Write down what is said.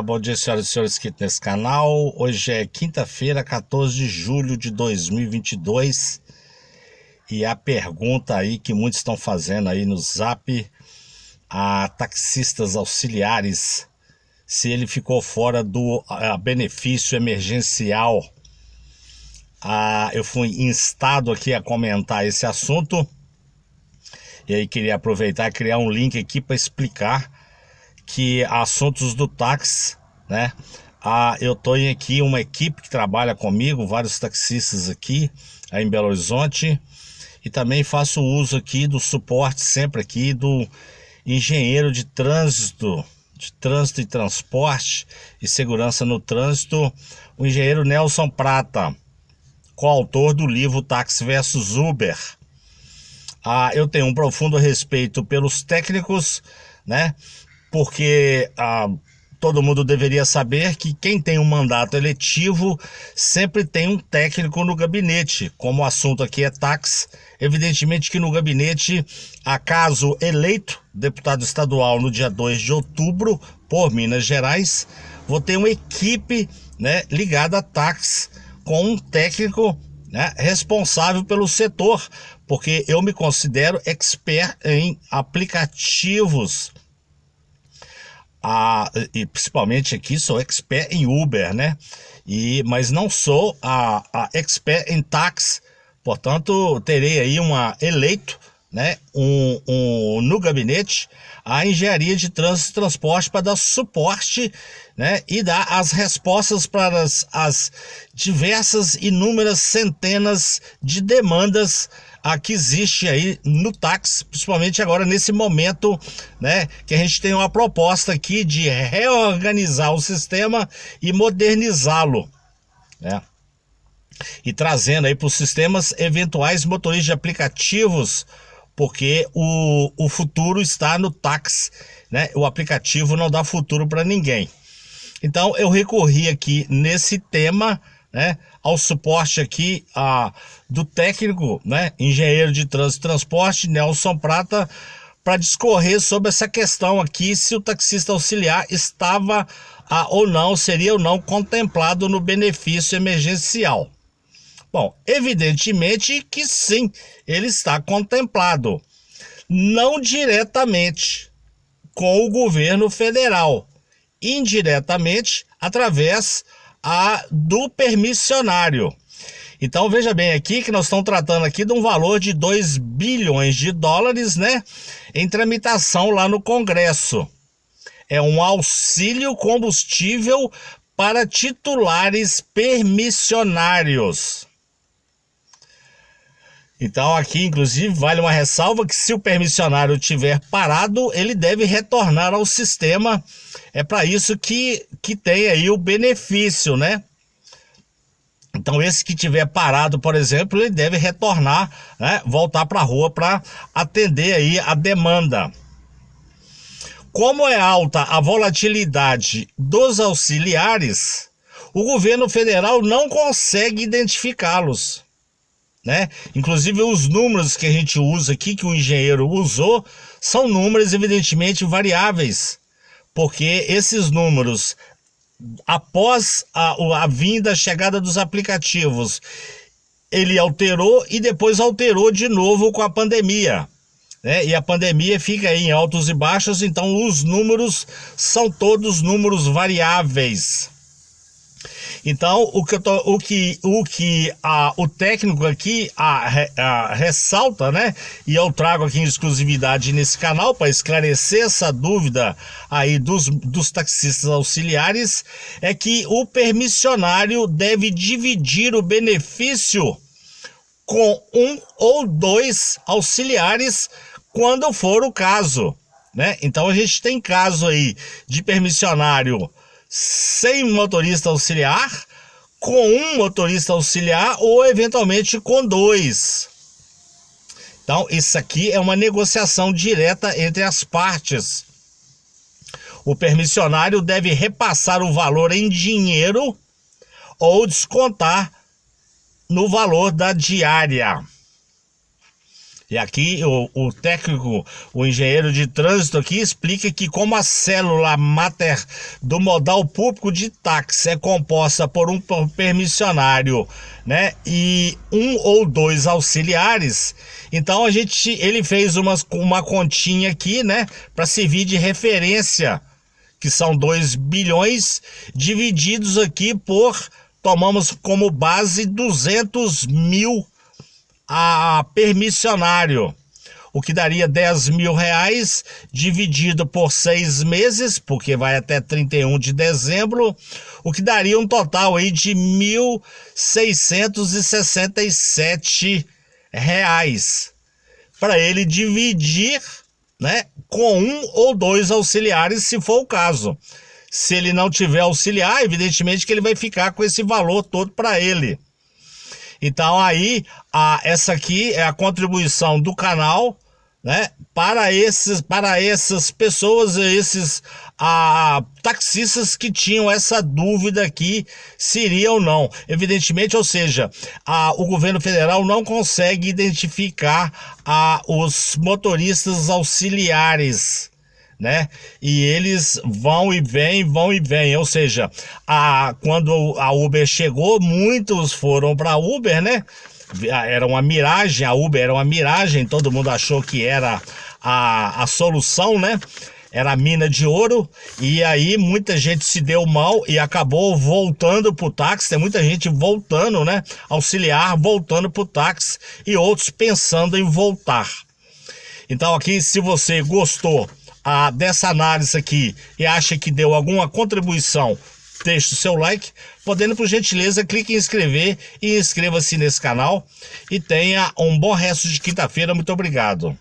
Bom dia, senhoras e senhores inscritos nesse canal. Hoje é quinta-feira, 14 de julho de 2022. E a pergunta aí que muitos estão fazendo aí no Zap a taxistas auxiliares, se ele ficou fora do benefício emergencial. Eu fui instado aqui a comentar esse assunto. E aí queria aproveitar e criar um link aqui para explicar que assuntos do táxi, né? Eu tenho aqui uma equipe que trabalha comigo, vários taxistas aqui aí em Belo Horizonte, e também faço uso aqui do suporte sempre aqui do engenheiro de trânsito e transporte e segurança no trânsito, o engenheiro Nelson Prata, coautor do livro Táxi versus Uber. Eu tenho um profundo respeito pelos técnicos, né? Porque todo mundo deveria saber que quem tem um mandato eletivo sempre tem um técnico no gabinete. Como o assunto aqui é táxi, evidentemente que no gabinete, caso eleito deputado estadual no dia 2 de outubro por Minas Gerais, vou ter uma equipe, né, ligada a táxi com um técnico, né, responsável pelo setor, porque eu me considero expert em aplicativos. E principalmente aqui sou expert em Uber, né? Mas não sou expert em táxi, portanto terei aí eleito, né, no gabinete a engenharia de trânsito e transporte para dar suporte, né, e dar as respostas para as diversas, inúmeras centenas de demandas que existe aí no táxi, principalmente agora nesse momento, né, que a gente tem uma proposta aqui de reorganizar o sistema e modernizá-lo, né? E trazendo aí para os sistemas eventuais motoristas de aplicativos, porque o futuro está no táxi, né? O aplicativo não dá futuro para ninguém. Então eu recorri aqui nesse tema, né, ao suporte aqui do técnico, né, engenheiro de trânsito e transporte, Nelson Prata, para discorrer sobre essa questão aqui, se o taxista auxiliar estava ou não, seria ou não contemplado no benefício emergencial. Bom, evidentemente que sim, ele está contemplado, não diretamente com o governo federal, indiretamente através do permissionário. Então veja bem aqui que nós estamos tratando aqui de um valor de 2 bilhões de dólares, né, em tramitação lá no Congresso. É um auxílio combustível para titulares permissionários. Então aqui inclusive vale uma ressalva que se o permissionário tiver parado, ele deve retornar ao sistema. É para isso que tem aí o benefício, né? Então esse que tiver parado, por exemplo, ele deve retornar, né, voltar para a rua para atender aí a demanda. Como é alta a volatilidade dos auxiliares, o governo federal não consegue identificá-los, né? Inclusive os números que a gente usa aqui, que o engenheiro usou, são números evidentemente variáveis, porque esses números, após a vinda, a chegada dos aplicativos, ele alterou e depois alterou de novo com a pandemia, né? E a pandemia fica aí em altos e baixos, então os números são todos números variáveis. Então, o técnico aqui ressalta, né? E eu trago aqui em exclusividade nesse canal para esclarecer essa dúvida aí dos taxistas auxiliares, é que o permissionário deve dividir o benefício com um ou dois auxiliares quando for o caso, né? Então a gente tem caso aí de permissionário sem motorista auxiliar, com um motorista auxiliar ou eventualmente com dois. Então isso aqui é uma negociação direta entre as partes. O permissionário deve repassar o valor em dinheiro ou descontar no valor da diária. E aqui o técnico, o engenheiro de trânsito aqui explica que como a célula máter do modal público de táxi é composta por um permissionário, né, e um ou dois auxiliares, então ele fez uma continha aqui, né, para servir de referência, que são 2 bilhões divididos aqui tomamos como base 200 mil a permissionário, o que daria 10 mil reais dividido por 6 meses, porque vai até 31 de dezembro, o que daria um total aí de 1.667 reais para ele dividir, né, com um ou dois auxiliares, se for o caso. Se ele não tiver auxiliar, evidentemente que ele vai ficar com esse valor todo para ele. Então aí, essa aqui é a contribuição do canal, né, para essas pessoas, esses taxistas que tinham essa dúvida aqui, se iria ou não. Evidentemente, ou seja, o governo federal não consegue identificar os motoristas auxiliares, né? E eles vão e vêm, ou seja, quando a Uber chegou, muitos foram para Uber, né? Era uma miragem, a Uber era uma miragem, todo mundo achou que era a solução, né? Era a mina de ouro, e aí muita gente se deu mal e acabou voltando pro táxi. Tem muita gente voltando, né? Auxiliar voltando pro táxi e outros pensando em voltar. Então aqui, se você gostou dessa análise aqui e acha que deu alguma contribuição, deixe o seu like, podendo, por gentileza, clique em inscrever e inscreva-se nesse canal e tenha um bom resto de quinta-feira. Muito obrigado.